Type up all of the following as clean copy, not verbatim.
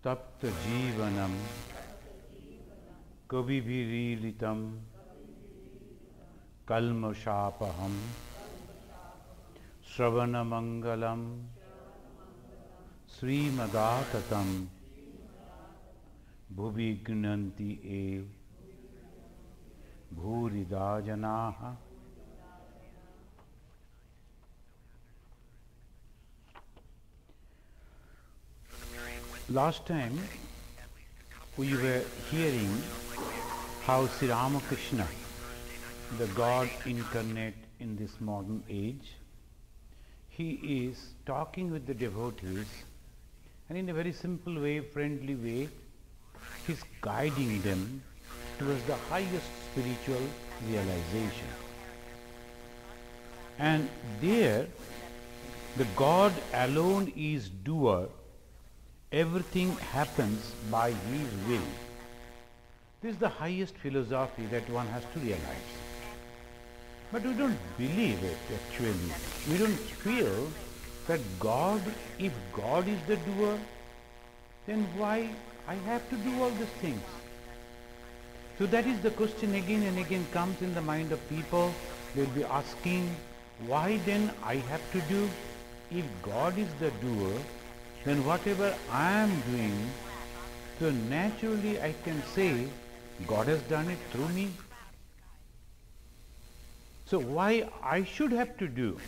tapta jivanam kavibhirilitam kalmashapaham Shravanamangalam Srimadaatatam Bhuvignanti e Bhuridajanaha. Last time we were hearing how Sri Ramakrishna, the God incarnate in this modern age, he is talking with the devotees and in a very simple way, friendly way, he is guiding them towards the highest spiritual realization. And there, the God alone is doer. Everything happens by His will. This is the highest philosophy that one has to realize. But we don't believe it actually. We don't feel that God, if God is the doer, then why I have to do all these things? So that is the question again and again comes in the mind of people. They will be asking, why then I have to do? If God is the doer, then whatever I am doing, so naturally I can say, God has done it through me. So why I should have to do?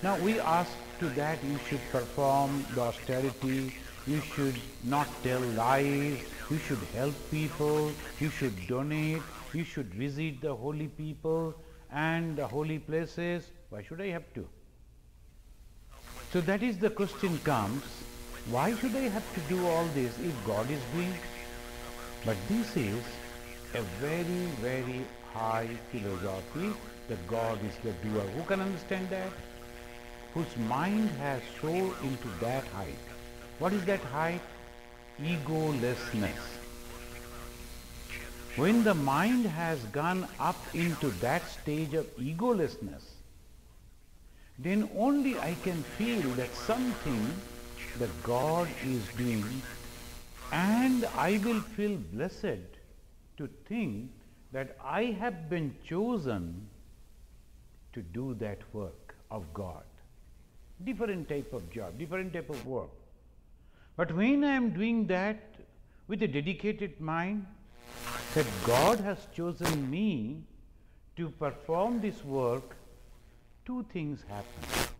Now we ask to that you should perform the austerity, you should not tell lies, you should help people, you should donate, you should visit the holy people and the holy places. Why should I have to? So that is the question comes, why should I have to do all this if God is doing? But this is a very, very high philosophy that God is the doer. Who can understand that? Whose mind has soared into that height. What is that height? Egolessness. When the mind has gone up into that stage of egolessness, then only I can feel that something that God is doing, and I will feel blessed to think that I have been chosen to do that work of God. Different type of job, different type of work. But when I am doing that with a dedicated mind, that God has chosen me to perform this work, two things happen.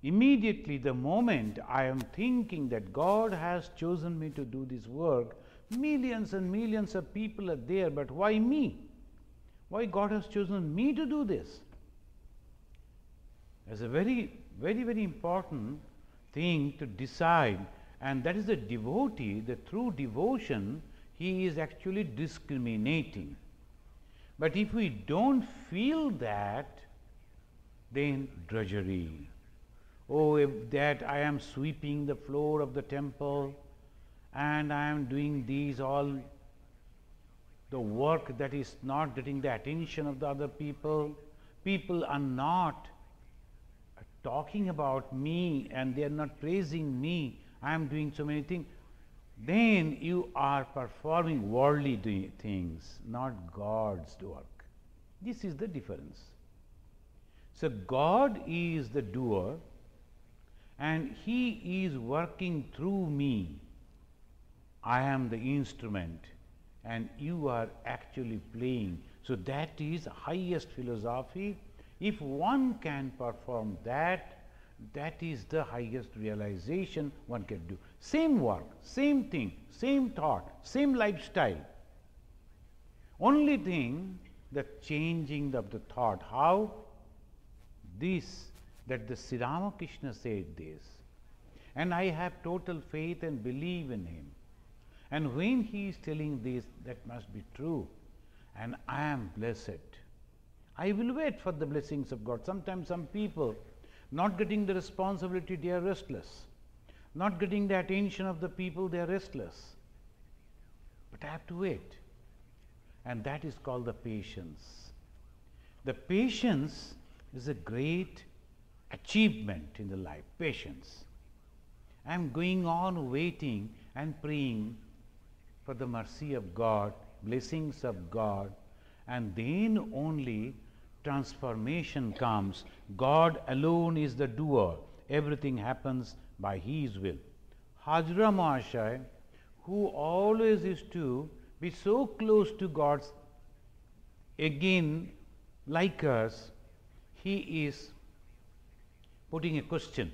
Immediately the moment I am thinking that God has chosen me to do this work, millions and millions of people are there, but why me? Why God has chosen me to do this? It's a very, very, very important thing to decide, and that is the devotee, that through devotion he is actually discriminating. But if we don't feel that, then drudgery. Oh, if that I am sweeping the floor of the temple and I am doing these all the work that is not getting the attention of the other people, people are not talking about me and they are not praising me, I am doing so many things, then you are performing worldly things, not God's work. This is the difference. So God is the doer and He is working through me. I am the instrument and you are actually playing. So that is highest philosophy. If one can perform that, that is the highest realization one can do. Same work, same thing, same thought, same lifestyle. Only thing, the changing of the thought. How? This, that the Sri Ramakrishna said this. And I have total faith and believe in him. And when he is telling this, that must be true. And I am blessed. I will wait for the blessings of God. Sometimes some people, not getting the responsibility, they are restless. Not getting the attention of the people, they are restless. But I have to wait. And that is called the patience. The patience is a great achievement in the life, patience. I am going on waiting and praying for the mercy of God, blessings of God, and then only transformation comes. God alone is the doer. Everything happens by His will. Hajra Mahashaya, who always used to be so close to God's, again, like us, he is putting a question.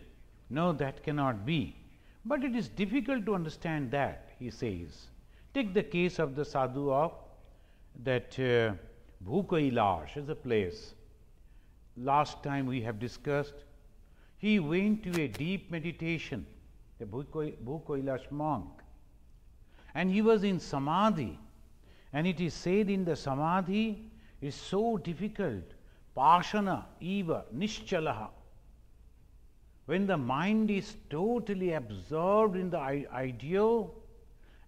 No, that cannot be. But it is difficult to understand that, he says. Take the case of the sadhu of that Bhukailash is a place. Last time we have discussed, he went to a deep meditation, the Bhukailash monk, and he was in samadhi, and it is said in the samadhi is so difficult, pashana eva nischalaha. When the mind is totally absorbed in the ideal,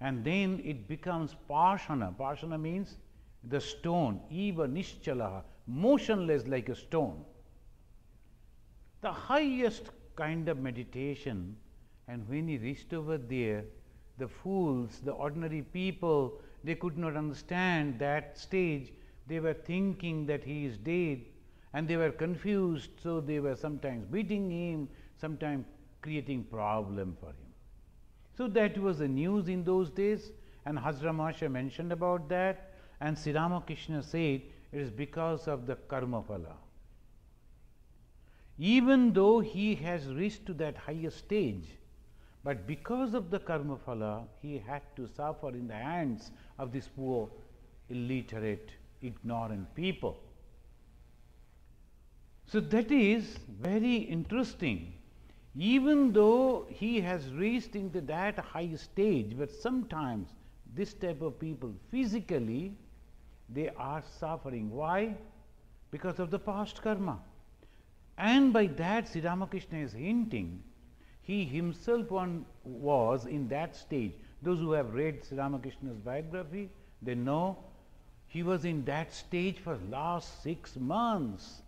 and then it becomes pashana. Pashana means the stone, eva nischalaha, motionless like a stone. The highest kind of meditation, and when he reached over there, the fools, the ordinary people, they could not understand that stage. They were thinking that he is dead, and they were confused, so they were sometimes beating him, sometimes creating problem for him. So that was the news in those days, and Hajra Mahashaya mentioned about that, and Sri Ramakrishna said it is because of the karma phala. Even though he has reached to that higher stage, but because of the karma phala, he had to suffer in the hands of these poor, illiterate, ignorant people. So that is very interesting. Even though he has reached into that high stage, but sometimes this type of people physically they are suffering. Why? Because of the past karma. And by that Sri Ramakrishna is hinting, he himself was in that stage. Those who have read Sri Ramakrishna's biography, they know he was in that stage for last 6 months.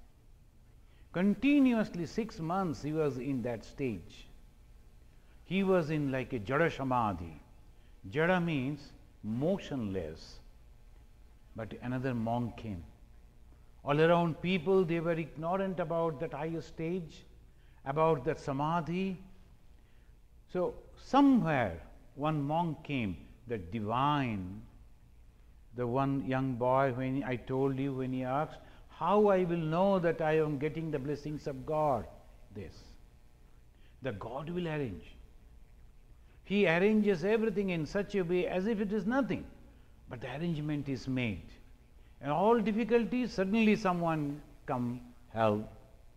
Continuously 6 months he was in that stage. He was in like a jada samadhi. Jada means motionless. But another monk came. All around people, they were ignorant about that higher stage, about that samadhi. So somewhere one monk came, the divine, the one young boy, when I told you, when he asked, how I will know that I am getting the blessings of God? This. The God will arrange. He arranges everything in such a way as if it is nothing. But the arrangement is made. And all difficulties, suddenly someone come help.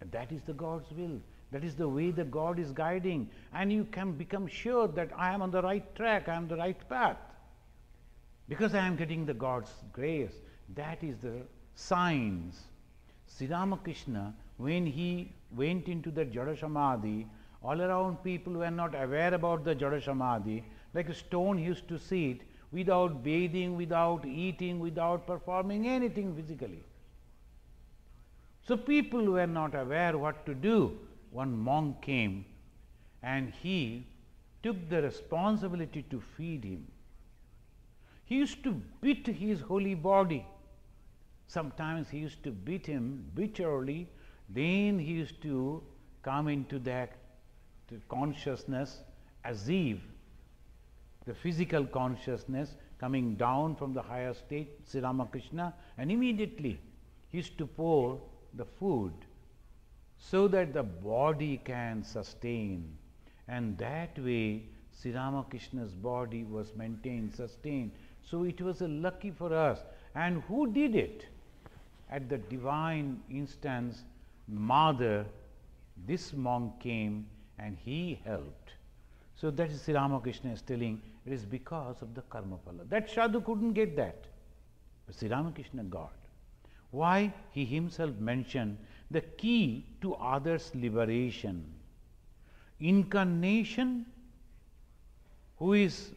And that is the God's will. That is the way the God is guiding. And you can become sure that I am on the right track, I am on the right path. Because I am getting the God's grace. That is the signs. Sri Ramakrishna, when he went into the Jada Samadhi, all around people were not aware about the Jada Samadhi. Like a stone he used to sit without bathing, without eating, without performing anything physically. So people were not aware what to do. One monk came and he took the responsibility to feed him. He used to beat his holy body. Sometimes he used to beat him bitterly, then he used to come into that consciousness as if the physical consciousness coming down from the higher state, Sri Ramakrishna, and immediately he used to pour the food so that the body can sustain, and that way Sri Ramakrishna's body was maintained, sustained. So it was a lucky for us. And who did it? At the divine instance, Mother, this monk came and he helped. So that is Sri Ramakrishna is telling, it is because of the karma phala. That sadhu couldn't get that, but Sri Ramakrishna got. Why? He himself mentioned the key to others' liberation. Incarnation, who is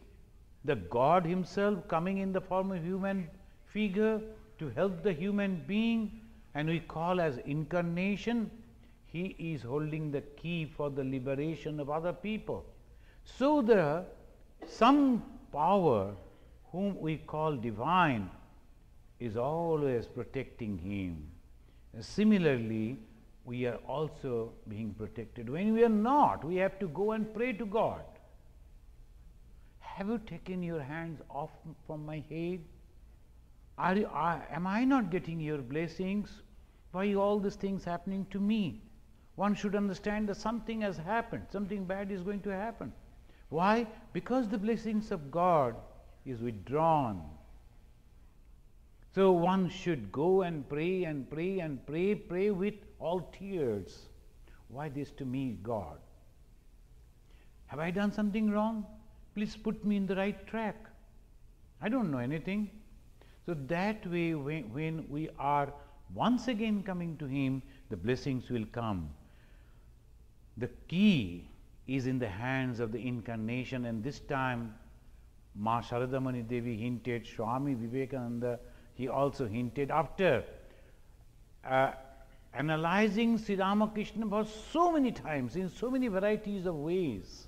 the God himself coming in the form of human figure to help the human being, and we call as incarnation, he is holding the key for the liberation of other people. So some power whom we call divine is always protecting him. Similarly, we are also being protected. When we are not, we have to go and pray to God. Have you taken your hands off from my head? Am I not getting your blessings? Why all these things happening to me? One should understand that something has happened, something bad is going to happen. Why? Because the blessings of God is withdrawn. So one should go and pray and pray and pray with all tears. Why this to me, God? Have I done something wrong? Please put me in the right track. I don't know anything. So that way, when we are once again coming to Him, the blessings will come. The key is in the hands of the incarnation, and this time Ma Sharadamani Devi hinted, Swami Vivekananda, he also hinted, after analyzing Sri Ramakrishna for so many times, in so many varieties of ways.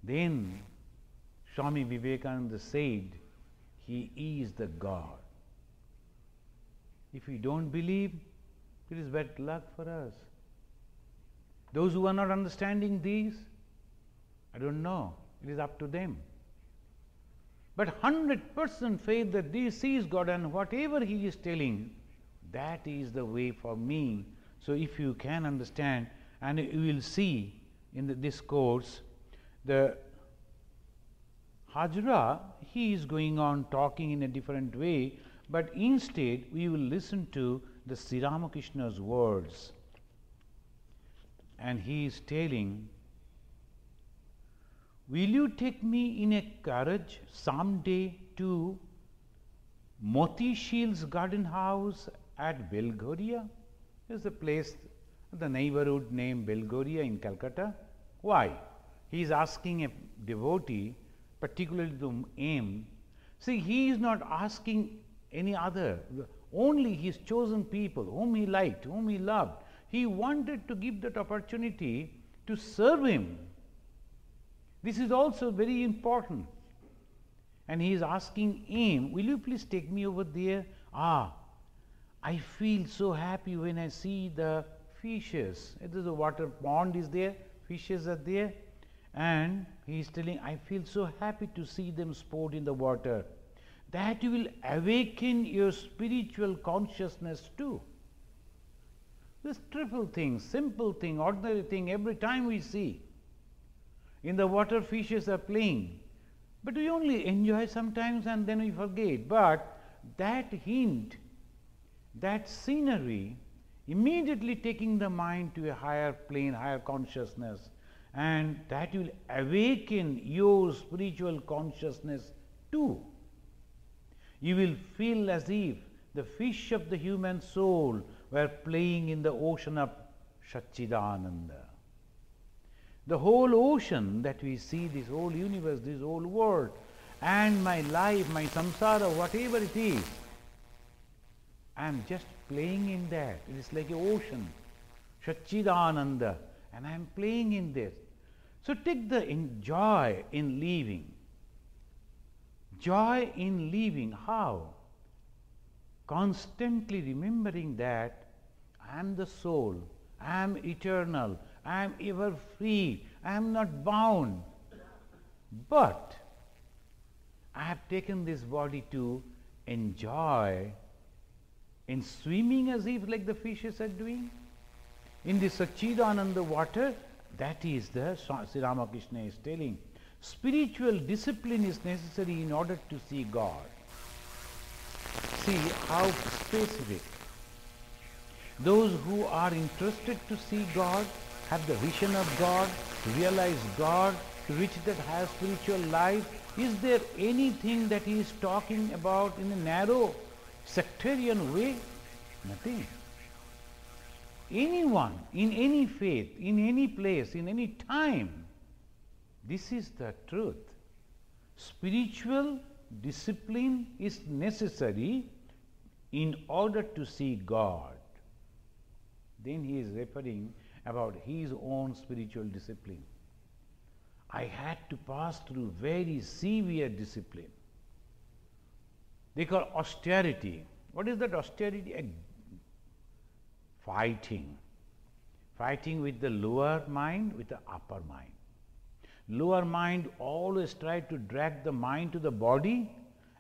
Then Swami Vivekananda said, He is the God. If we don't believe, it is bad luck for us. Those who are not understanding these, I don't know, it is up to them. But 100% faith that this is God, and whatever He is telling, that is the way for me. So if you can understand, and you will see in the discourse, the Hajra, he is going on talking in a different way, but instead we will listen to the Sri Ramakrishna's words. And he is telling, will you take me in a carriage someday to Moti Shil's garden house at Belghoria? This is a place, the neighborhood named Belghoria in Calcutta. Why? He is asking a devotee, particularly to aim. See, he is not asking any other, only his chosen people, whom he liked, whom he loved. He wanted to give that opportunity to serve him. This is also very important. And he is asking him, will you please take me over there? I feel so happy when I see the fishes. It is a water pond is there, fishes are there. And he is telling, I feel so happy to see them sport in the water. That will awaken your spiritual consciousness too. This trivial thing, simple thing, ordinary thing, every time we see. In the water, fishes are playing. But we only enjoy sometimes and then we forget. But that hint, that scenery, immediately taking the mind to a higher plane, higher consciousness, and that will awaken your spiritual consciousness too. You will feel as if the fish of the human soul were playing in the ocean of Satchidananda. The whole ocean that we see, this whole universe, this whole world, and my life, my samsara, whatever it is, I am just playing in that. It is like an ocean, Satchidananda, and I am playing in this. So take the joy in living. Joy in living, how? Constantly remembering that I am the soul, I am eternal, I am ever free, I am not bound. But I have taken this body to enjoy in swimming as if like the fishes are doing. In the Satchidananda water, that is the Sri Ramakrishna is telling. Spiritual discipline is necessary in order to see God. See how specific. Those who are interested to see God, have the vision of God, to realize God, to reach that higher spiritual life, is there anything that he is talking about in a narrow sectarian way? Nothing. Anyone, in any faith, in any place, in any time, this is the truth. Spiritual discipline is necessary in order to see God. Then he is referring about his own spiritual discipline. I had to pass through very severe discipline. They call austerity. What is that austerity? Fighting. Fighting with the lower mind, with the upper mind. Lower mind always try to drag the mind to the body,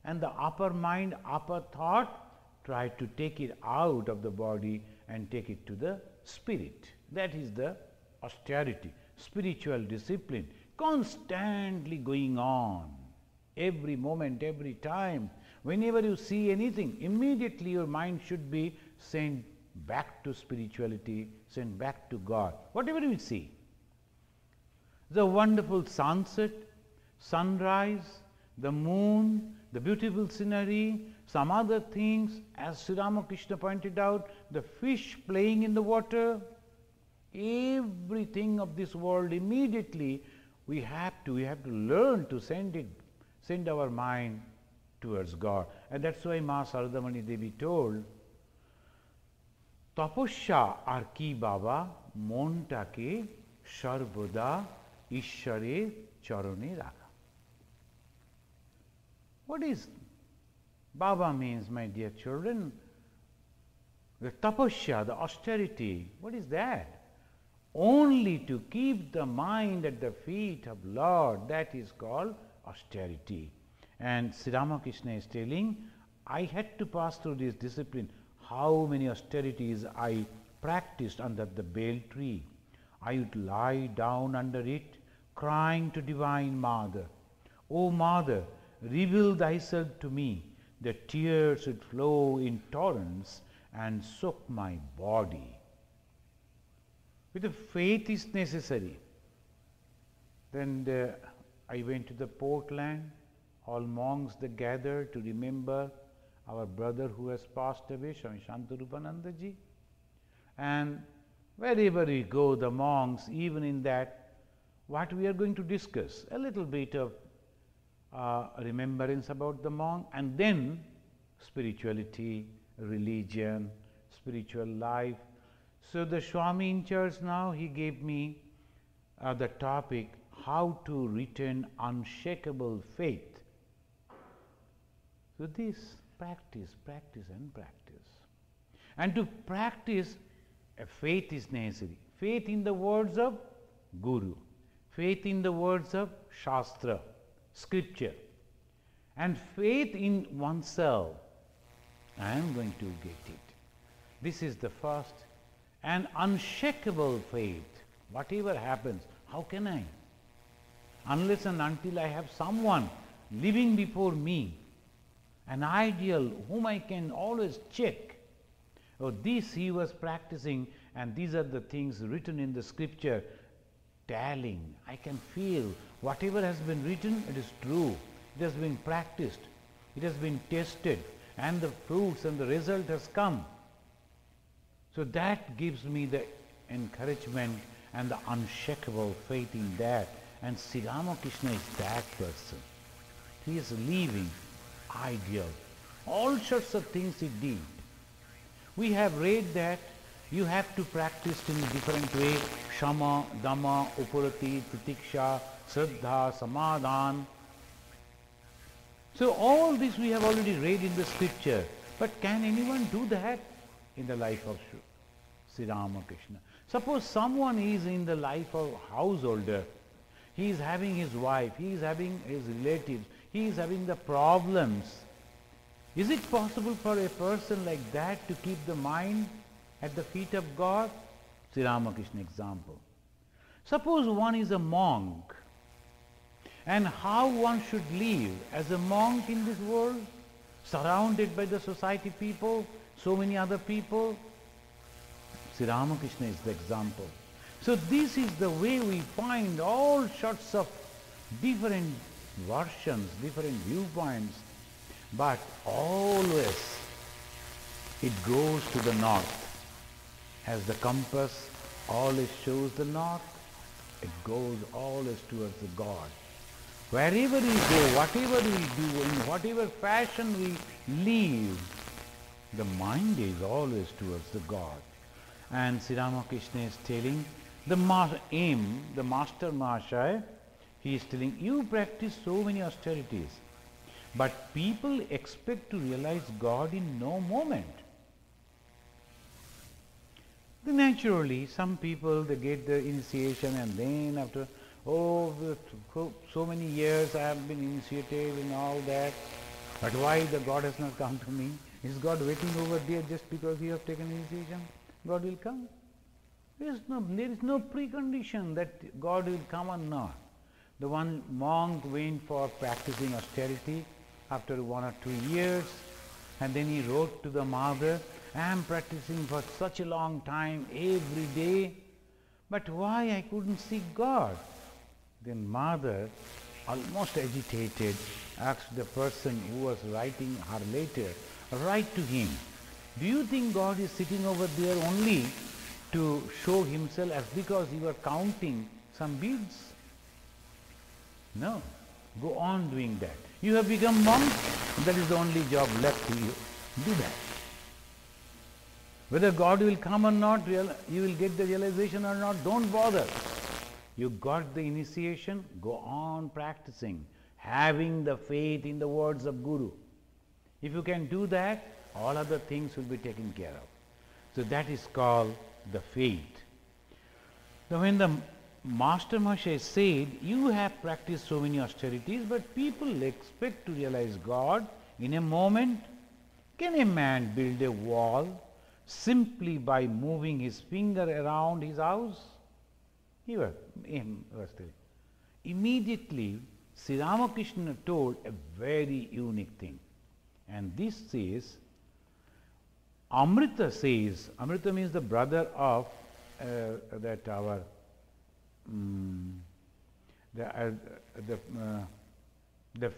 and the upper mind, upper thought, try to take it out of the body and take it to the spirit. That is the austerity, spiritual discipline, constantly going on. Every moment, every time, whenever you see anything, immediately your mind should be sent back to spirituality, sent back to God. Whatever you see, the wonderful sunset, sunrise, the moon, the beautiful scenery, some other things, as Sri Ramakrishna pointed out, the fish playing in the water, everything of this world, immediately we have to learn to send our mind towards God. And that's why Ma Saradamani Devi told, Taposya ar ki baba montake sarboda ishware charone rakha. What is Baba means, my dear children? The tapasya, the austerity, what is that? Only to keep the mind at the feet of Lord, that is called austerity. And Sri Ramakrishna is telling, I had to pass through this discipline. How many austerities I practiced under the bel tree. I would lie down under it, crying to Divine Mother, O Mother, reveal thyself to me. The tears would flow in torrents and soak my body. With the faith is necessary. Then I went to the Portland. All monks they gathered to remember our brother who has passed away, Swami Shantarupananda ji. And wherever we go, the monks, even in that, what we are going to discuss, a little bit of remembrance about the monk, and then spirituality, religion, spiritual life. So the Swami in church now, he gave me the topic, how to retain unshakable faith. So this practice, practice and practice. And to practice, faith is necessary. Faith in the words of Guru, faith in the words of Shastra, scripture, and faith in oneself. I am going to get it. This is the first. And unshakable faith. Whatever happens, how can I? Unless and until I have someone living before me, an ideal whom I can always check. Oh, this he was practicing, and these are the things written in the scripture, telling. I can feel whatever has been written, it is true. It has been practiced. It has been tested, and the fruits and the result has come. So that gives me the encouragement and the unshakable faith in that. And Sri Ramakrishna is that person. He is living, ideal. All sorts of things he did. We have read that you have to practice in a different way. Shama, Dhamma, Upurati, Titiksha, Shraddha, Samadhan. So all this we have already read in the scripture. But can anyone do that in the life of Sri Ramakrishna? Suppose someone is in the life of householder. He is having his wife, he is having his relatives, he is having the problems. Is it possible for a person like that to keep the mind at the feet of God? Sri Ramakrishna example. Suppose one is a monk, and how one should live as a monk in this world, surrounded by the society people, so many other people. Sri Ramakrishna is the example. So this is the way we find all sorts of different versions, different viewpoints, but always it goes to the north. As the compass always shows the north, it goes always towards the God. Wherever we go, whatever we do, in whatever fashion we live, the mind is always towards the God. And Sri Ramakrishna is telling the aim, the Master Mahashaya, He is telling, you practice so many austerities, but people expect to realize God in no moment. Then naturally, some people, they get the initiation and then after, oh, so many years I have been initiated and all that, but why the God has not come to me? Is God waiting over there just because you have taken initiation? God will come. There is no precondition that God will come or not. The one monk went for practicing austerity after 1 or 2 years, and then he wrote to the mother, I am practicing for such a long time every day, but why I couldn't see God? Then mother, almost agitated, asked the person who was writing her letter, write to him. Do you think God is sitting over there only to show himself as because you are counting some beads? No. Go on doing that. You have become monk, that is the only job left to you. Do that. Whether God will come or not, you will get the realization or not, don't bother. You got the initiation, go on practicing, having the faith in the words of Guru. If you can do that, all other things will be taken care of. So that is called the faith. Now when the Master Mahasaya said, you have practiced so many austerities, but people expect to realize God in a moment. Can a man build a wall simply by moving his finger around his house? He was telling. Immediately, Sri Ramakrishna told a very unique thing. And this says, Amrita says, Amrita means the brother of the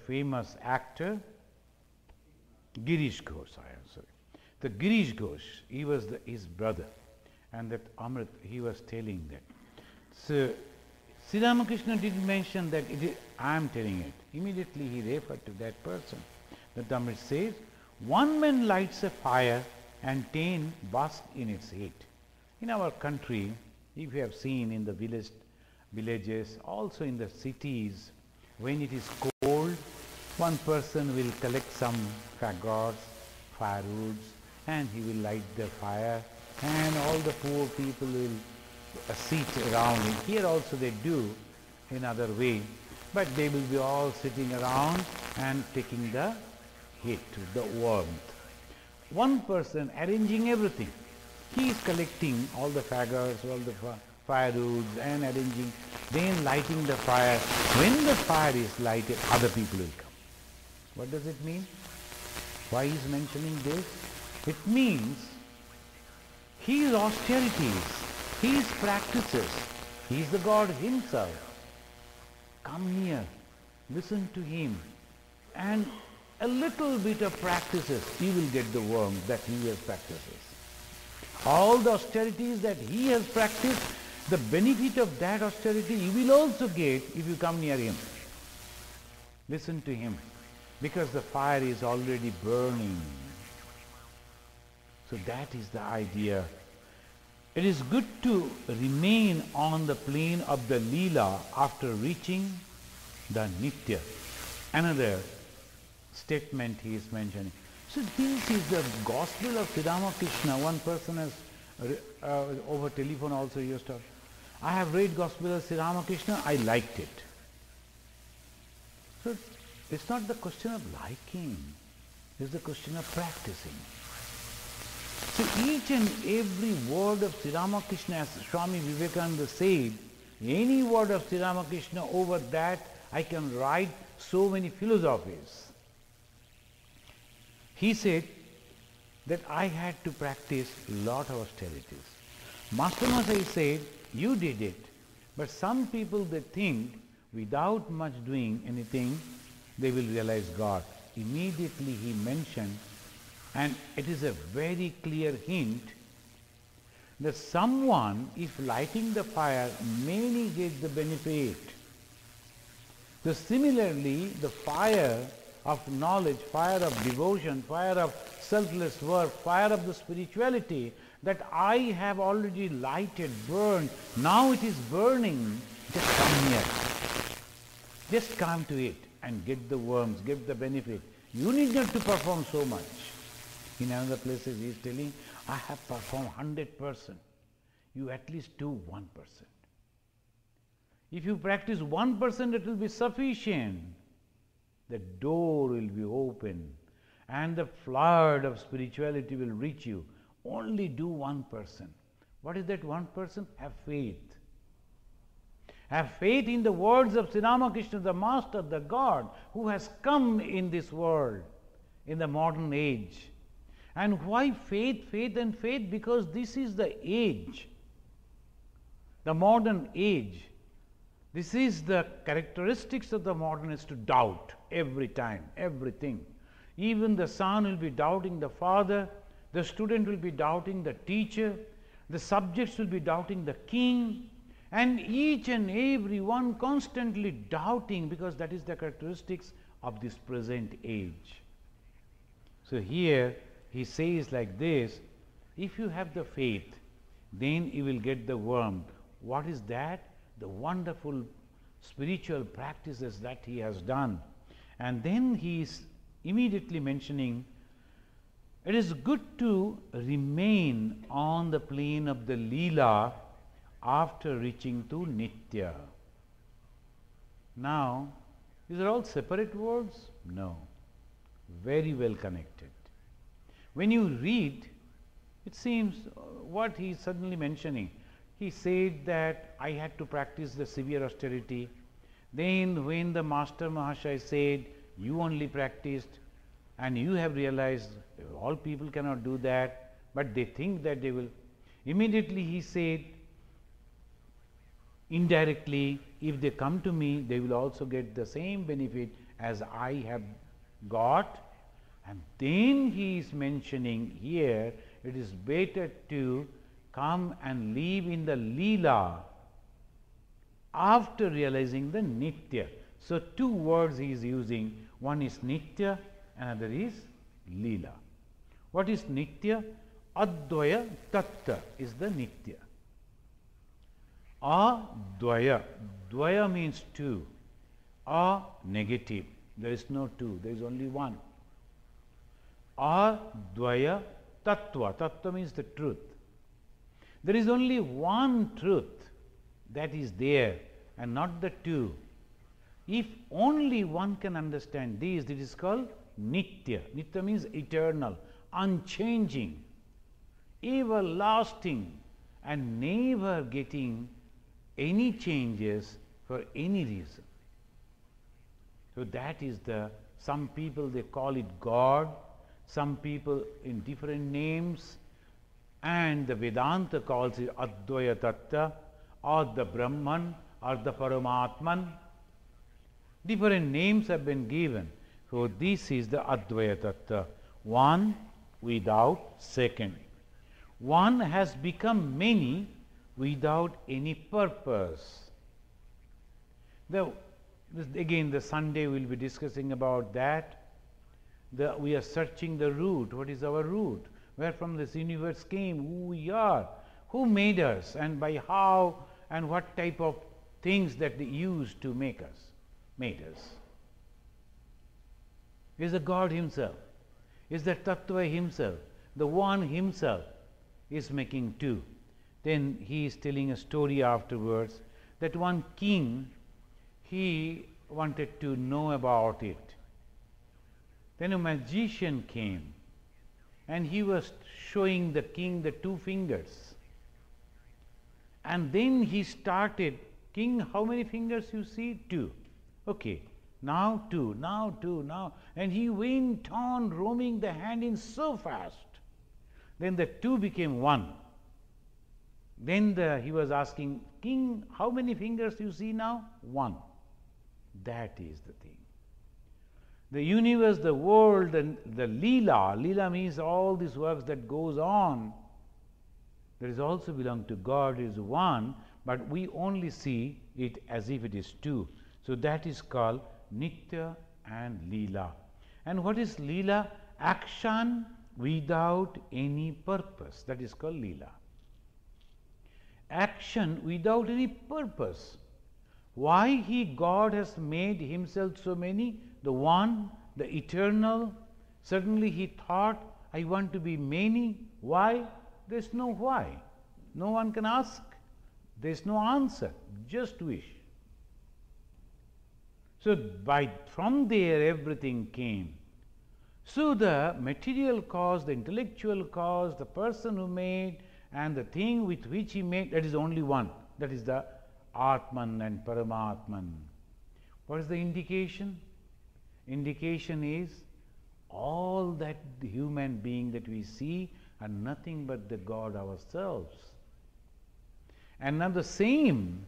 famous actor Girish Ghosh. I am sorry. The Girish Ghosh, he was his brother, and that Amrit, he was telling that. So Sri Ramakrishna didn't mention that I am telling it. Immediately he referred to that person. That Amrit says, one man lights a fire and 10 bask in its heat. In our country, if you have seen in the villages, also in the cities, when it is cold, one person will collect some fagots, firewoods, and he will light the fire, and all the poor people will sit around him. Here also they do in other way, but they will be all sitting around and taking the heat, the warmth. One person arranging everything. He is collecting all the fagots, all the firewoods and arranging, then lighting the fire. When the fire is lighted, other people will come. What does it mean? Why is mentioning this? It means his austerities, his practices, he is the God himself. Come near, listen to him, and a little bit of practices, you will get the warmth that he has practices. All the austerities that he has practiced, the benefit of that austerity you will also get if you come near him. Listen to him, because the fire is already burning. So that is the idea. It is good to remain on the plane of the Leela after reaching the Nitya. Another statement he is mentioning. So this is the gospel of Sri Ramakrishna. One person has over telephone also used to, I have read gospel of Sri Ramakrishna, I liked it. So it's not the question of liking, it's the question of practicing. So each and every word of Sri Ramakrishna, as Swami Vivekananda said, any word of Sri Ramakrishna, over that I can write so many philosophies. He said that I had to practice lot of austerities. Master Mahasaya said, you did it, but some people they think without much doing anything, they will realize God. Immediately he mentioned, and it is a very clear hint, that someone, if lighting the fire, many get the benefit. So similarly, the fire of knowledge, fire of devotion, fire of selfless work, fire of the spirituality that I have already lighted, burned, now it is burning, just come near. Just come to it and get the worms, get the benefit. You need not to perform so much. In another places he is telling, I have performed 100%. You at least do 1%. If you practice 1%, it will be sufficient. The door will be open and the flood of spirituality will reach you. Only do 1%. What is that 1%? Have faith. Have faith in the words of Sri Ramakrishna, the Master, the God, who has come in this world, in the modern age. And why faith, faith and faith? Because this is the age, the modern age. This is the characteristics of the modernists, to doubt every time, everything. Even the son will be doubting the father, the student will be doubting the teacher, the subjects will be doubting the king, and each and every one constantly doubting, because that is the characteristics of this present age. So here he says like this, if you have the faith, then you will get the worm. What is that? The wonderful spiritual practices that he has done. And then he is immediately mentioning, it is good to remain on the plane of the Leela after reaching to Nitya. Now, these are all separate words? No. Very well connected. When you read, it seems what he is suddenly mentioning. He said that I had to practice the severe austerity. Then when the Master Mahashaya said, you only practiced and you have realized all people cannot do that, but they think that they will. Immediately he said, indirectly, if they come to me, they will also get the same benefit as I have got. And then he is mentioning here, it is better to come and live in the Leela after realizing the Nitya. So two words he is using, one is Nitya, another is Leela. What is Nitya? Advaya Tattva is the Nitya. Advaya, Dvaya means two. A negative, there is no two, there is only one. Advaya Tattva, Tattva means the truth. There is only one truth that is there and not the two. If only one can understand this, it is called Nitya. Nitya means eternal, unchanging, everlasting, and never getting any changes for any reason. So that is the, some people they call it God, some people in different names, and the Vedanta calls it Advaya Tattva, or the Brahman, or the Paramatman. Different names have been given. So this is the Advaya Tattva, one without second. One has become many without any purpose. Again, the Sunday we will be discussing about that. We are searching the root. What is our root? Where from this universe came, who we are, who made us, and by how and what type of things that they used to make us, made us. Is the God himself, is the Tattva himself, the one himself is making two. Then he is telling a story afterwards that one king, he wanted to know about it. Then a magician came and he was showing the king the two fingers. And then he started, king, how many fingers you see? Two. Okay, now two, now two, now. And he went on roaming the hand in so fast. Then the two became one. Then he was asking, king, how many fingers you see now? One. That is the thing. The universe, the world, and the Leela, Leela means all these works that goes on, that is also belong to God, is one, but we only see it as if it is two. So that is called Nitya and Leela. And what is Leela? Action without any purpose. That is called Leela. Action without any purpose. Why God has made himself so many? The one, the eternal. Suddenly he thought, I want to be many. Why? There's no why. No one can ask. There's no answer. Just wish. So from there everything came. So the material cause, the intellectual cause, the person who made, and the thing with which he made, that is only one. That is the Atman and Paramatman. What is the indication? Indication is all that the human being that we see are nothing but the God ourselves. And now the same,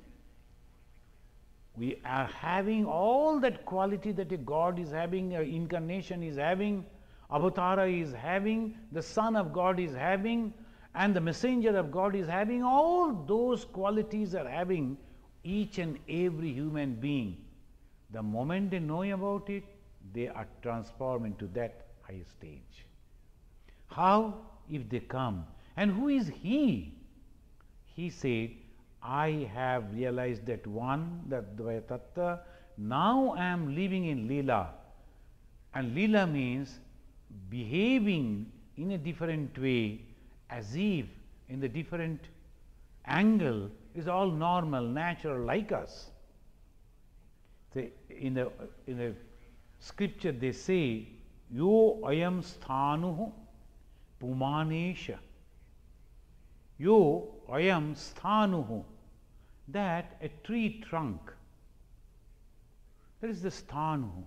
we are having all that quality that a God is having, an incarnation is having, Avatara is having, the Son of God is having, and the Messenger of God is having. All those qualities are having each and every human being. The moment they know about it, they are transformed into that higher stage. How? If they come. And who is he? He said, I have realized that one, that Dvaya Tattva, now I am living in Leela. And Leela means behaving in a different way, as if in the different angle is all normal, natural, like us. In the scripture they say, Yo ayam sthanuhu pumanesha. Yo ayam sthanuhu. That a tree trunk. That is the sthanuhu.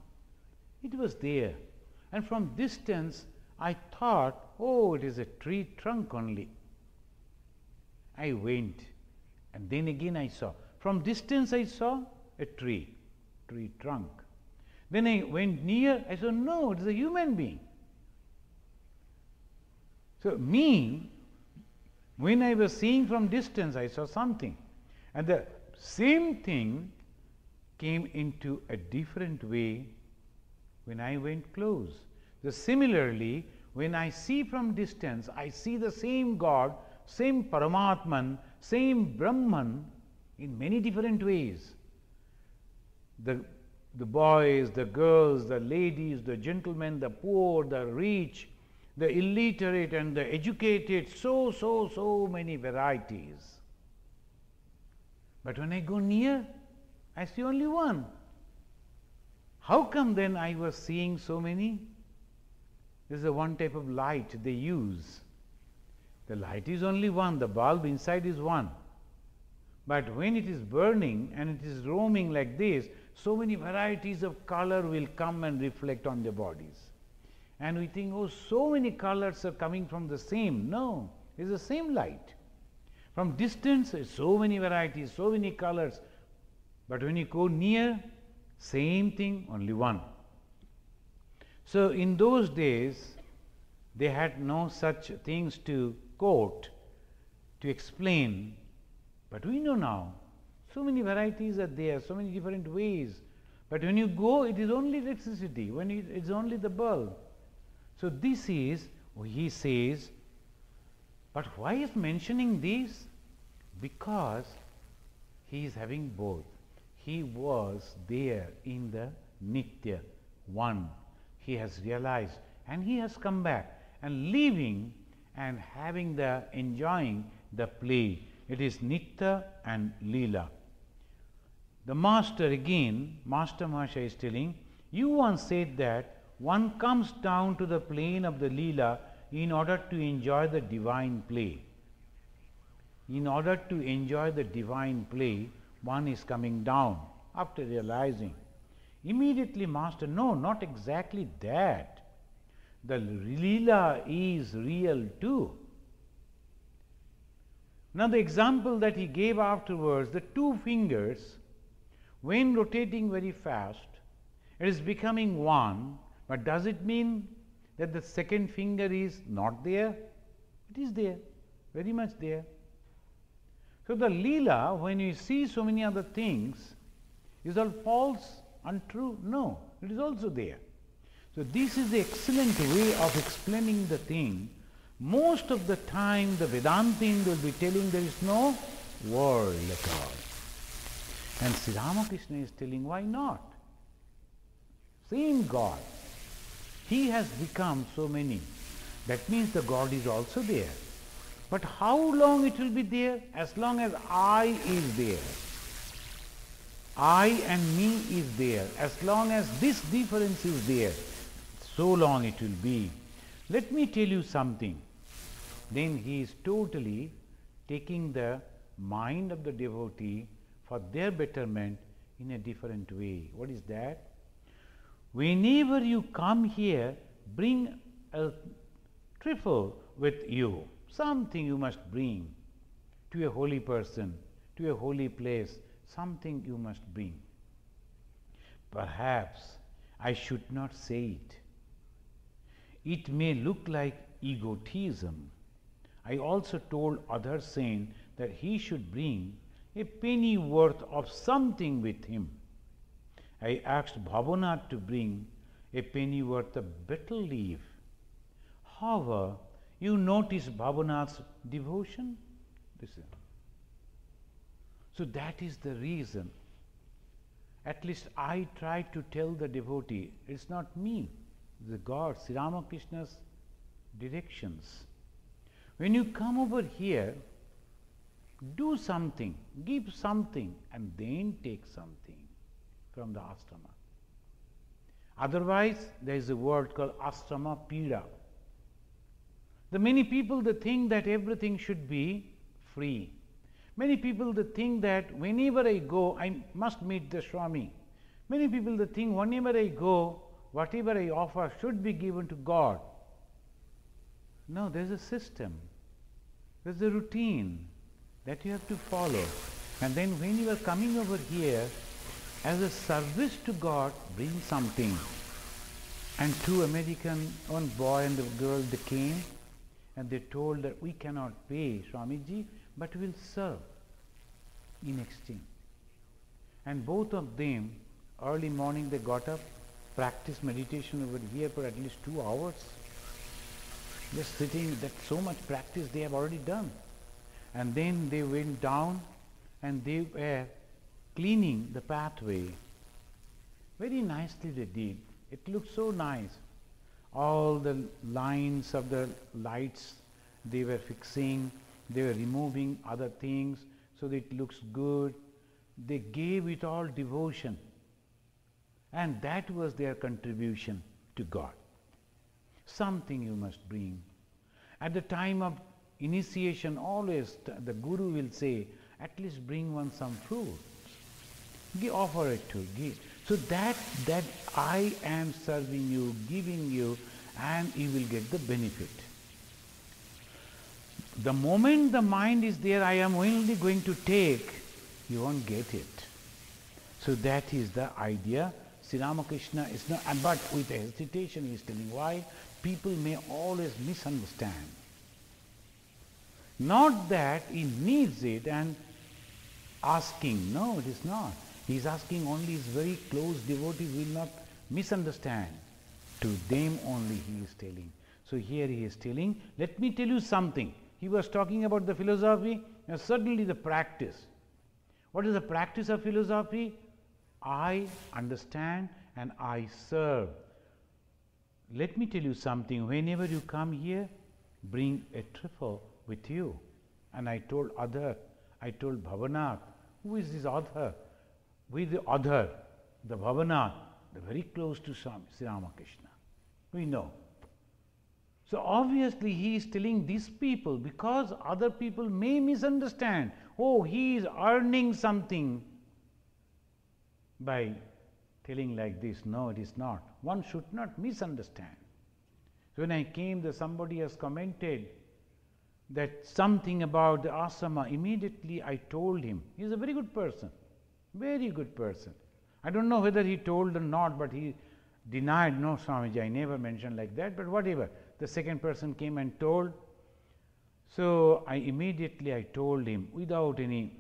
It was there. And from distance I thought, oh, it is a tree trunk only. I went, and then again I saw. From distance I saw a tree trunk. Then I went near, I saw, no, it is a human being. So me, when I was seeing from distance, I saw something. And the same thing came into a different way when I went close. So similarly, when I see from distance, I see the same God, same Paramatman, same Brahman in many different ways. The boys, the girls, the ladies, the gentlemen, the poor, the rich, the illiterate and the educated, so many varieties. But when I go near, I see only one. How come then I was seeing so many? This is the one type of light they use. The light is only one, the bulb inside is one. But when it is burning and it is roaming like this, so many varieties of color will come and reflect on the bodies. And we think, oh, so many colors are coming from the same. No, it is the same light. From distance, so many varieties, so many colors. But when you go near, same thing, only one. So in those days, they had no such things to quote, to explain. But we know now, so many varieties are there, so many different ways. But when you go, it is only electricity, when it is only the bulb. So this is, he says, but why is mentioning this? Because he is having both. He was there in the Nitya, one. He has realized and he has come back and living and having the enjoying the play. It is Nitya and Leela. The master again, Master Mahasaya is telling, you once said that one comes down to the plane of the Leela in order to enjoy the divine play. In order to enjoy the divine play, one is coming down after realizing. Immediately Master, no, not exactly that. The Leela is real too. Now the example that he gave afterwards, the two fingers, when rotating very fast, it is becoming one, but does it mean that the second finger is not there? It is there, very much there. So the Leela, when you see so many other things, is all false, untrue? No, it is also there. So this is the excellent way of explaining the thing. Most of the time the Vedantin will be telling there is no world at all. And Sri Ramakrishna is telling, why not? Same God. He has become so many. That means the God is also there. But how long it will be there? As long as I is there. I and me is there. As long as this difference is there, so long it will be. Let me tell you something. Then he is totally taking the mind of the devotee for their betterment in a different way. What is that? Whenever you come here, bring a trifle with you. Something you must bring to a holy person, to a holy place. Something you must bring. Perhaps I should not say it. It may look like egotism. I also told other saint that he should bring a penny worth of something with him. I asked Bhavanath to bring a penny worth of betel leaf. However, you notice Bhavanath's devotion? Listen. So that is the reason. At least I try to tell the devotee, it's not me, the God, Sri Ramakrishna's directions. When you come over here, do something, give something, and then take something from the ashrama. Otherwise, there is a word called ashrama pida. The many people they think that everything should be free. Many people they think that whenever I go, I must meet the Swami. Many people they think whenever I go, whatever I offer should be given to God. No, there is a system. There is a routine that you have to follow. And then when you are coming over here, as a service to God, bring something. And two American, one boy and a girl, they came and they told that we cannot pay Swamiji, but we will serve in exchange. And both of them, early morning they got up, practiced meditation over here for at least 2 hours. Just sitting, that so much practice they have already done. And then they went down and they were cleaning the pathway. Very nicely they did. It looked so nice. All the lines of the lights they were fixing, they were removing other things so that it looks good. They gave it all devotion. And that was their contribution to God. Something you must bring. At the time of initiation, always the Guru will say, at least bring one some fruit. Offer it to give. So that I am serving you, giving you, and you will get the benefit. The moment the mind is there, I am only going to take, you won't get it. So that is the idea. Sri Ramakrishna is not, but with hesitation he is telling why people may always misunderstand. Not that he needs it and asking, no, it is not. He is asking only his very close devotees will not misunderstand. To them only he is telling. So here he is telling, let me tell you something. He was talking about the philosophy and suddenly the practice. What is the practice of philosophy? I understand and I serve. Let me tell you something. Whenever you come here, bring a trifle with you. And I told Bhavanath, who is this author? Who is the author? The Bhavanath, the very close to Sri Ramakrishna. We know. So obviously he is telling these people because other people may misunderstand. Oh, he is earning something by telling like this. No, it is not. One should not misunderstand. So when I came, somebody has commented that something about the ashrama. Immediately I told him, he is a very good person. Very good person. I don't know whether he told or not, but he denied, no Swamiji, I never mentioned like that, but whatever. The second person came and told. So I told him, without any,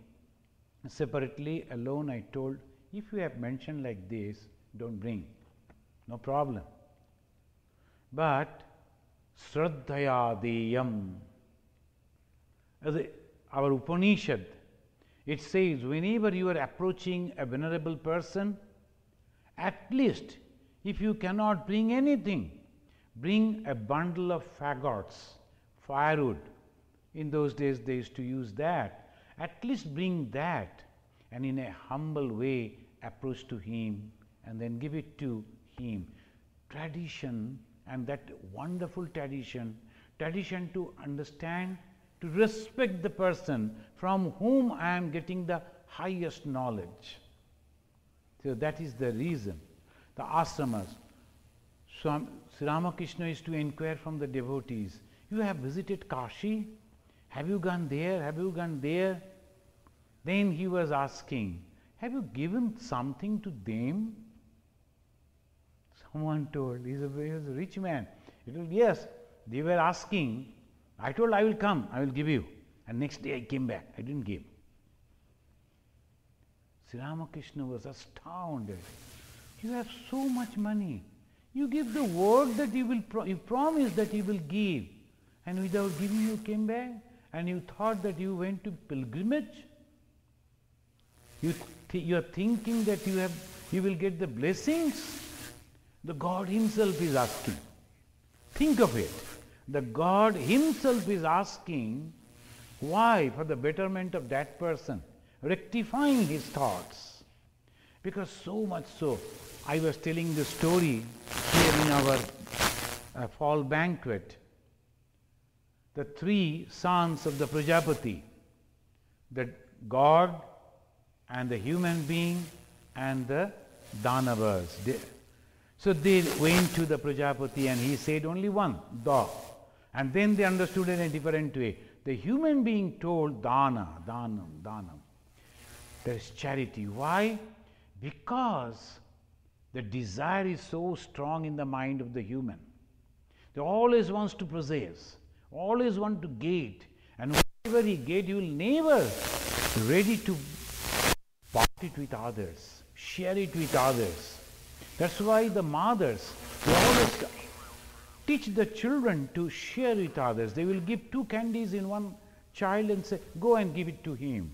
separately, alone I told, if you have mentioned like this, don't bring. No problem. But, Shraddhaya Deyam, as our Upanishad, It says, whenever you are approaching a venerable person, at least if you cannot bring anything, bring a bundle of fagots, firewood. In those days they used to use that. At least bring that and in a humble way approach to him and then give it to him. Tradition, and that wonderful tradition to understand, to respect the person from whom I am getting the highest knowledge. So that is the reason. The ashramas. Sri Ramakrishna is to inquire from the devotees, you have visited Kashi? Have you gone there? Have you gone there? Then he was asking, have you given something to them? Someone told, he was a rich man. He told, yes, they were asking. I told, I will come, I will give you. And next day I came back, I didn't give. Sri Ramakrishna was astounded. You have so much money. You give the word that you will, you promise that you will give. And without giving you came back. And you thought that you went to pilgrimage. You are thinking that you will get the blessings. The God himself is asking. Think of it. The God himself is asking, why? For the betterment of that person, rectifying his thoughts. Because so much so, I was telling the story here in our fall banquet. The three sons of the Prajapati, the God and the human being and the Danavas. So they went to the Prajapati and he said only one, Da. And then they understood in a different way. The human being told Dana, Danam, Danam. There is charity. Why? Because the desire is so strong in the mind of the human. They always wants to possess, always want to get. And whatever he get, he will never ready to part it with others, share it with others. That's why the mothers, they always teach the children to share with others. They will give 2 candies in one child and say, go and give it to him.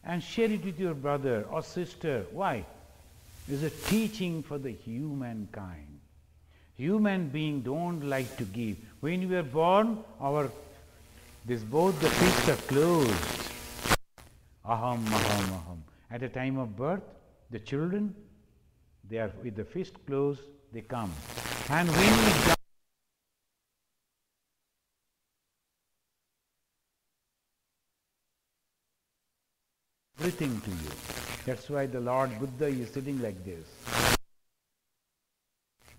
And share it with your brother or sister. Why? It's a teaching for the humankind. Human beings don't like to give. When we are born, both the fists are closed. Aham, aham, aham. At the time of birth, the children, they are with the fist closed, they come. And when we die, everything to you. That's why the Lord Buddha is sitting like this.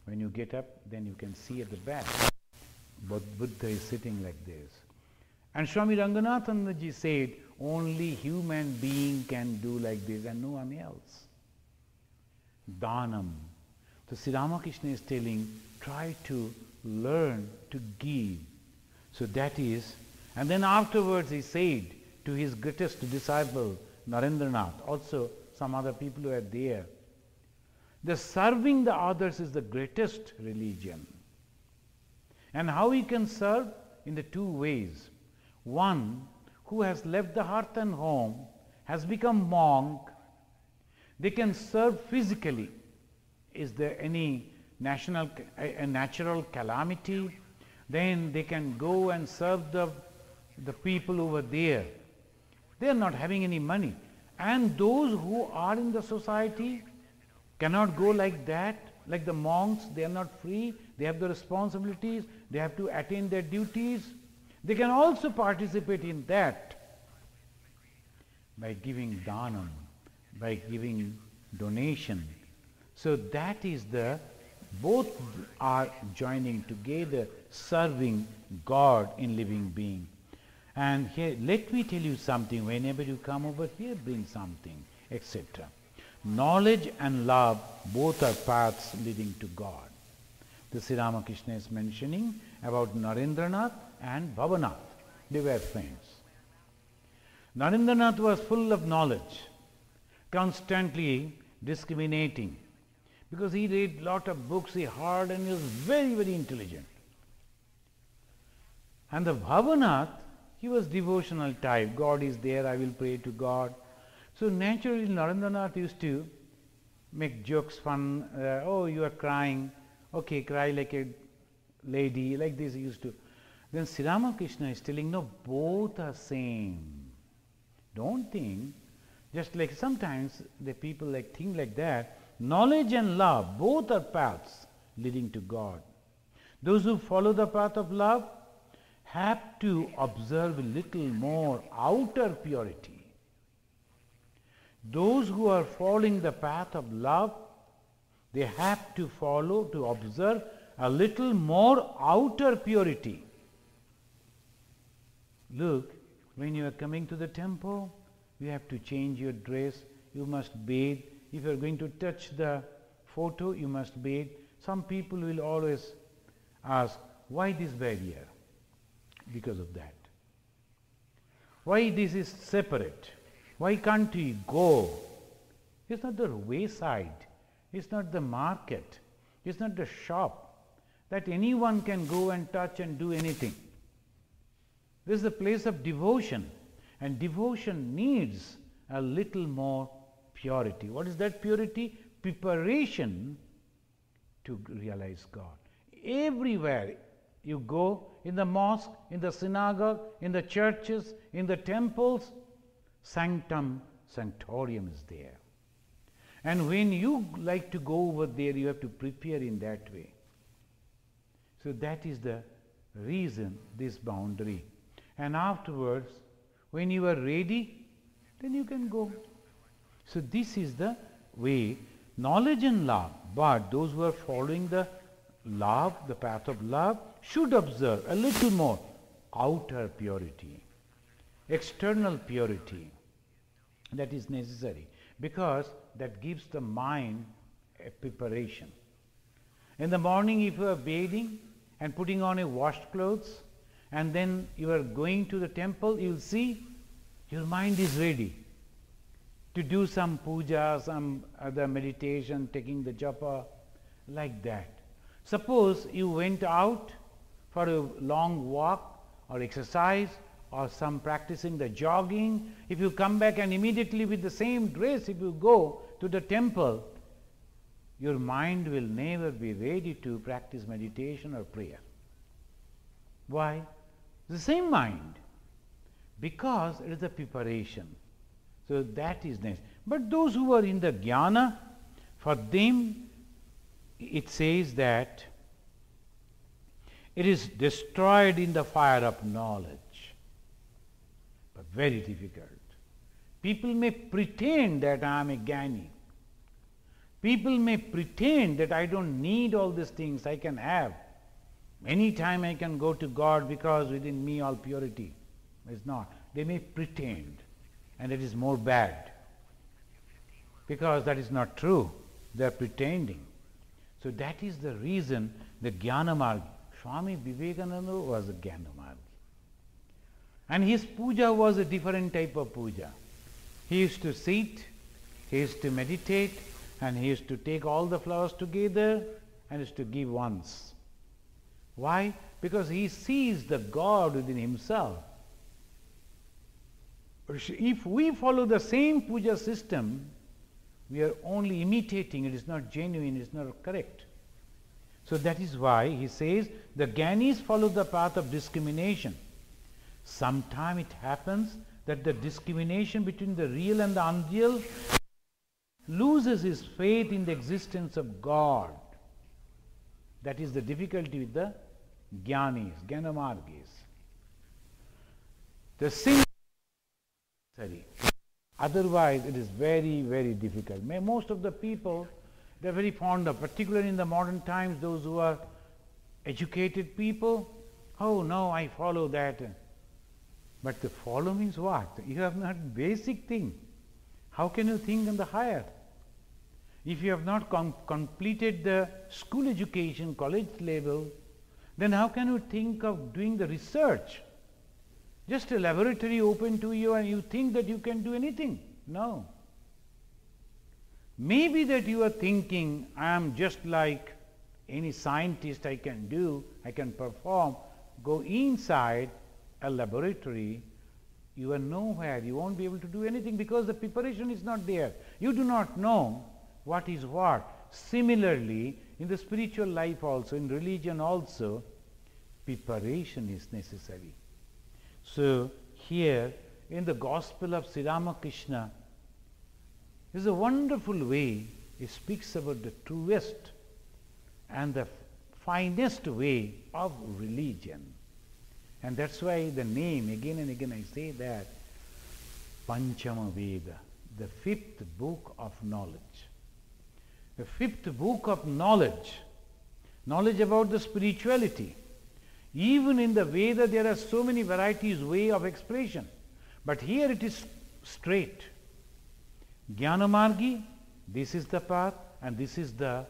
When you get up, then you can see at the back. But Buddha is sitting like this. And Swami Ranganathanji said, only human being can do like this and no one else. Dhanam. So Sri Ramakrishna is telling, try to learn to give. So that is, and then afterwards he said to his greatest disciple, Narendranath, also some other people who are there, the serving the others is the greatest religion. And how he can serve? In the 2 ways. One, who has left the hearth and home, has become monk, they can serve physically. Is there any natural calamity? Then they can go and serve the people over there. They are not having any money. And those who are in the society cannot go like that, like the monks, they are not free, they have the responsibilities, they have to attain their duties. They can also participate in that by giving dhanam, by giving donation. So that is both are joining together, serving God in living being. And here, let me tell you something, whenever you come over here, bring something, etc. Knowledge and love, both are paths leading to God. The Sri Ramakrishna is mentioning about Narendranath and Bhavanath. They were friends. Narendranath was full of knowledge, constantly discriminating, because he read lot of books, he heard, and he was very, very intelligent. And the Bhavanath, he was devotional type. God is there, I will pray to God. So naturally Narendranath used to make jokes, fun, oh you are crying, okay cry like a lady, like this he used to. Then Sri Ramakrishna is telling, no, both are same. Don't think, just like sometimes the people like think like that, knowledge and love, both are paths leading to God. Those who follow the path of love have to observe a little more outer purity. Those who are following the path of love, they have to follow, to observe a little more outer purity. Look, when you are coming to the temple, you have to change your dress, you must bathe. If you are going to touch the photo, you must bathe. Some people will always ask, why this barrier? Because of that. Why this is separate? Why can't we go? It's not the wayside, it's not the market, it's not the shop that anyone can go and touch and do anything. This is a place of devotion, and devotion needs a little more purity. What is that purity? Preparation to realize God. Everywhere you go, in the mosque, in the synagogue, in the churches, in the temples, sanctum sanctorium is there. And when you like to go over there, you have to prepare in that way. So that is the reason, this boundary. And afterwards, when you are ready, then you can go. So this is the way, knowledge and love. But those who are following the love, the path of love, should observe a little more outer purity, external purity. That is necessary, because that gives the mind a preparation. In the morning, if you are bathing and putting on a washed clothes, and then you are going to the temple, you will see your mind is ready to do some puja, some other meditation, taking the japa, like that. Suppose you went out for a long walk or exercise or some practicing the jogging. If you come back and immediately with the same dress, if you go to the temple, your mind will never be ready to practice meditation or prayer. Why? The same mind, because it is a preparation. So that is nice. But those who are in the jnana, for them it says that it is destroyed in the fire of knowledge, but very difficult. People may pretend that I am a jnani. People may pretend that I don't need all these things, I can have. Any time I can go to God because within me all purity is not. They may pretend, and it is more bad, because that is not true. They are pretending. So that is the reason the Jnana Marg. Swami Vivekananda was a Jnana Marg. And his puja was a different type of puja. He used to sit, he used to meditate, and he used to take all the flowers together and used to give once. Why? Because he sees the God within himself. If we follow the same puja system, we are only imitating, it is not genuine, it is not correct. So that is why he says the Jnanis follow the path of discrimination. Sometime it happens that the discrimination between the real and the unreal loses his faith in the existence of God. That is the difficulty with the Jnanis, Jnanamargis. The sin is necessary. Otherwise it is very, very difficult. Most of the people, they are very fond of, particularly in the modern times, those who are educated people, oh no, I follow that. But the follow means what? You have not basic thing. How can you think on the higher? If you have not completed the school education, college level, then how can you think of doing the research? Just a laboratory open to you and you think that you can do anything? No. Maybe that you are thinking, I am just like any scientist, I can do, I can perform. Go inside a laboratory You are nowhere. You won't be able to do anything because the preparation is not there. You do not know what is what. Similarly, in the spiritual life also, in religion also, preparation is necessary. So, here in the Gospel of Sri Ramakrishna, is a wonderful way it speaks about the truest and the finest way of religion. And that's why the name, again and again I say that, Panchama Veda, the fifth book of knowledge. The fifth book of knowledge, knowledge about the spirituality. Even in the Veda there are so many varieties, way of expression. But here it is straight. Jnanamargi, this is the path and this is the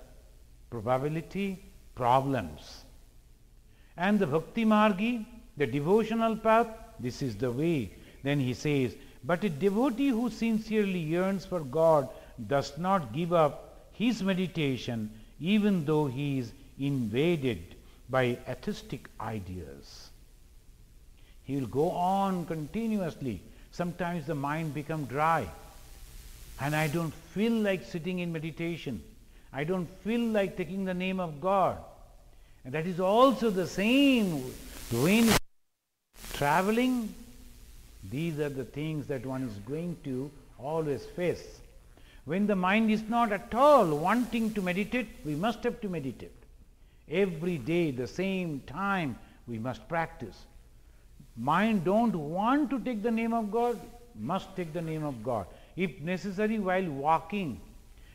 probability, problems. And the Bhakti Margi, the devotional path, this is the way. Then he says, but a devotee who sincerely yearns for God does not give up his meditation even though he is invaded by atheistic ideas. He will go on continuously. Sometimes the mind becomes dry and I don't feel like sitting in meditation. I don't feel like taking the name of God. And that is also the same when traveling. These are the things that one is going to always face. When the mind is not at all wanting to meditate, we must have to meditate. Every day, the same time, we must practice. Mind don't want to take the name of God, must take the name of God. If necessary, while walking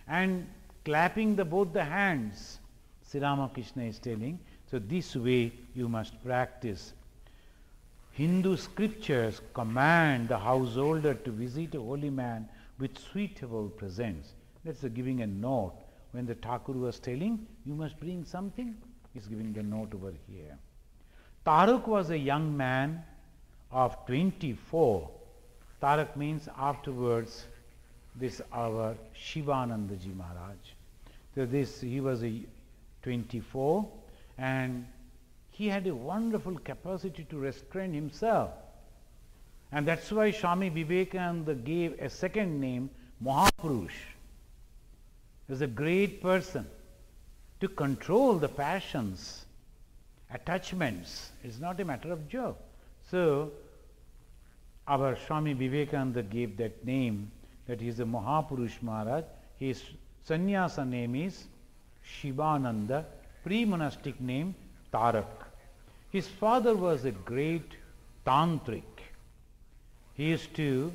and clapping both the hands, Sri Ramakrishna is telling, so this way you must practice. Hindu scriptures command the householder to visit a holy man with suitable presents. That's giving a note. When the Thakur was telling, you must bring something, he's giving the note over here. Tarak was a young man of 24. Tarak means afterwards, this our Shivanandaji Maharaj. So he was 24 and he had a wonderful capacity to restrain himself. And that's why Swami Vivekananda gave a second name, Mahapurush. He was a great person to control the passions, attachments. It's not a matter of joke. So, our Swami Vivekananda gave that name, that he is a Mahapurush Maharaj. His sannyasa name is Shivananda, pre-monastic name Tarak. His father was a great tantric. He used to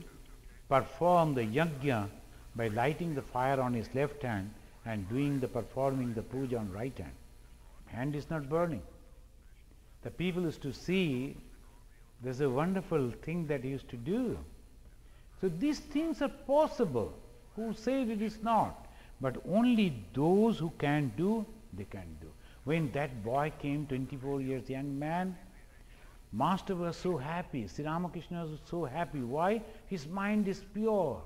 perform the yajna by lighting the fire on his left hand and performing the puja on right hand. Hand is not burning. The people used to see there's a wonderful thing that he used to do. So these things are possible. Who said it is not? But only those who can do, they can do. When that boy came, 24 years young man, Master was so happy, Sri Ramakrishna was so happy. Why? His mind is pure.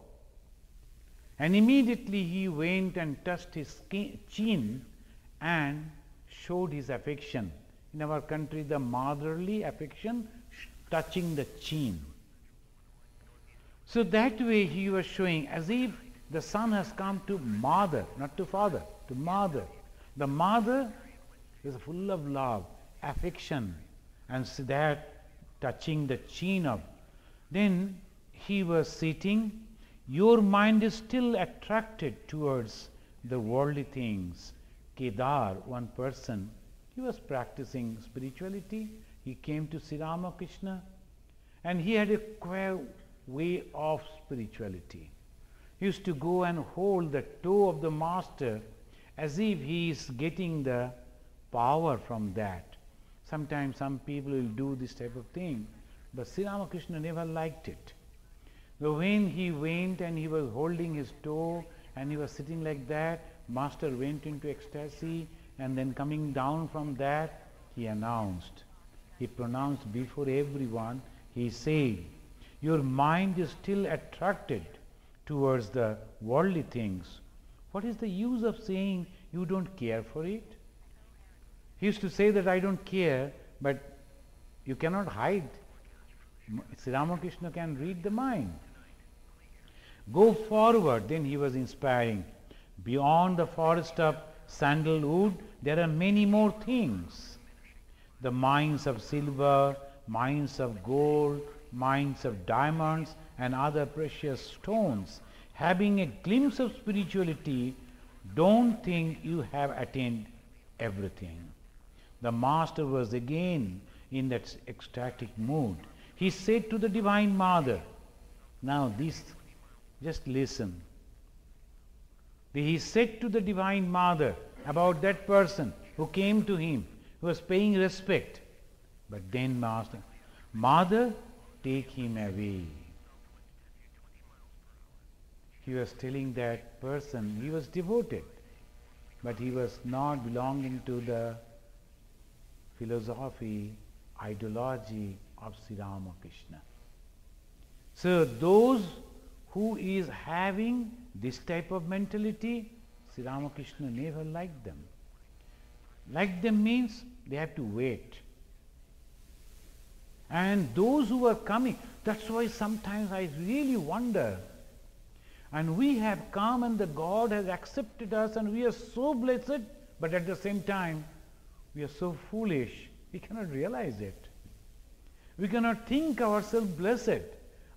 And immediately he went and touched his chin and showed his affection. In our country, the motherly affection, touching the chin. So that way he was showing as if the son has come to mother, not to father, to mother. The mother is full of love, affection, and so that touching the chin of. Then he was sitting, your mind is still attracted towards the worldly things. Kedar, one person, he was practicing spirituality. He came to Sri Ramakrishna and he had a queer way of spirituality. He used to go and hold the toe of the master as if he is getting the power from that. Sometimes some people will do this type of thing, but Sri Ramakrishna never liked it. So when he went and he was holding his toe and he was sitting like that, master went into ecstasy, and then coming down from that, he announced, he pronounced before everyone, he said, your mind is still attracted towards the worldly things. What is the use of saying you don't care for it? He used to say that I don't care, but you cannot hide. Sri Ramakrishna can read the mind. Go forward, then he was inspiring. Beyond the forest of sandalwood, there are many more things. The mines of silver, mines of gold, mines of diamonds and other precious stones. Having a glimpse of spirituality, don't think you have attained everything. The master was again in that ecstatic mood. He said to the Divine Mother, now this, just listen. He said to the Divine Mother about that person who came to him, who was paying respect. But then Master, Mother, take him away. He was telling that person, he was devoted, but he was not belonging to the philosophy, ideology of Sri Ramakrishna. So those who is having this type of mentality, Sri Ramakrishna never liked them. Like them means they have to wait. And those who are coming, that's why sometimes I really wonder. And we have come and the God has accepted us and we are so blessed, but at the same time we are so foolish, we cannot realize it. We cannot think ourselves blessed.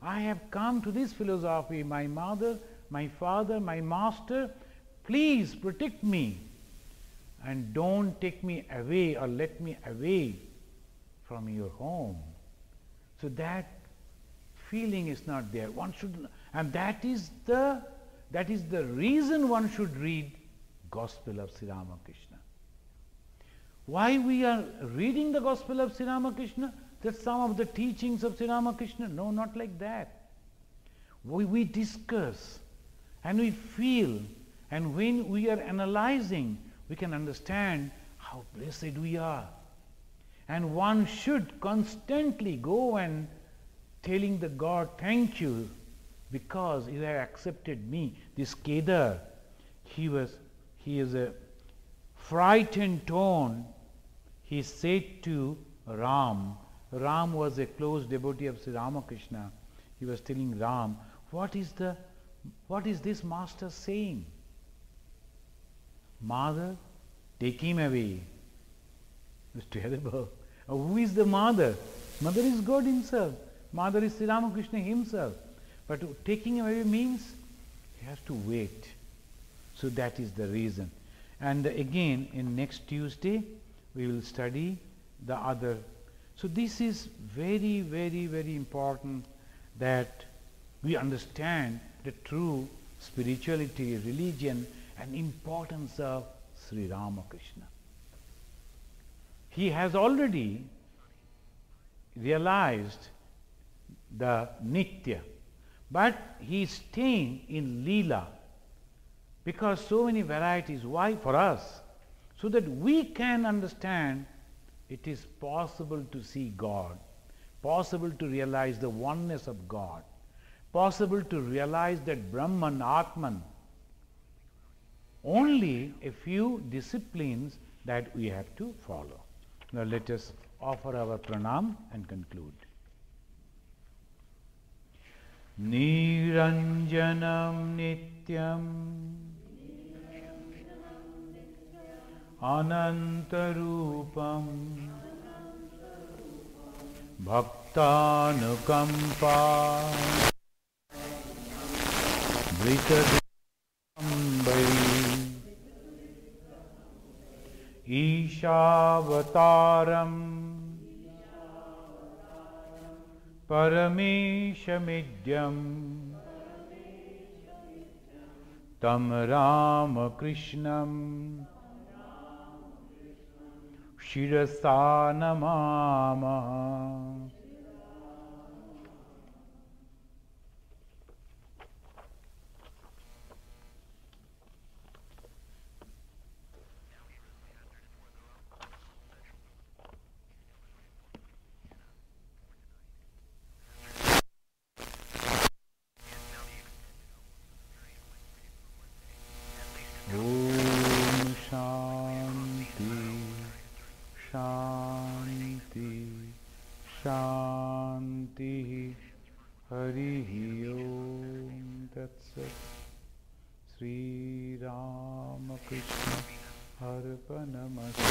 I have come to this philosophy, my mother, my father, my master, please protect me and don't take me away or let me away from your home. So that feeling is not there. One should, and that is the reason one should read Gospel of Sri Ramakrishna. Why we are reading the Gospel of Sri Ramakrishna? That's some of the teachings of Sri Ramakrishna. No, not like that. We discuss and we feel, and when we are analyzing, we can understand how blessed we are. And one should constantly go and telling the God, thank you, because you have accepted me. This Kedar, he is a frightened tone. He said to Ram was a close devotee of Sri Ramakrishna. He was telling Ram, what is this master saying? Mother, take him away. It's terrible. Who is the mother? Mother is God himself. Mother is Sri Ramakrishna himself. But taking him away means he has to wait. So that is the reason. And again, in next Tuesday, we will study the other. So this is very, very, very important that we understand the true spirituality, religion, and importance of Sri Ramakrishna. He has already realized the Nitya, but he is staying in Leela because so many varieties. Why? For us, so that we can understand it is possible to see God, possible to realize the oneness of God, possible to realize that Brahman, Atman. Only a few disciplines that we have to follow. Now let us offer our pranam and conclude. Niranjanam nityam anantarupam bhaktanukampa Vritadambai Ishavataram Parameshamidyam Tam Ramakrishnam Shirasa Namama. Shanti, Shanti, Shanti. Arpanamastu.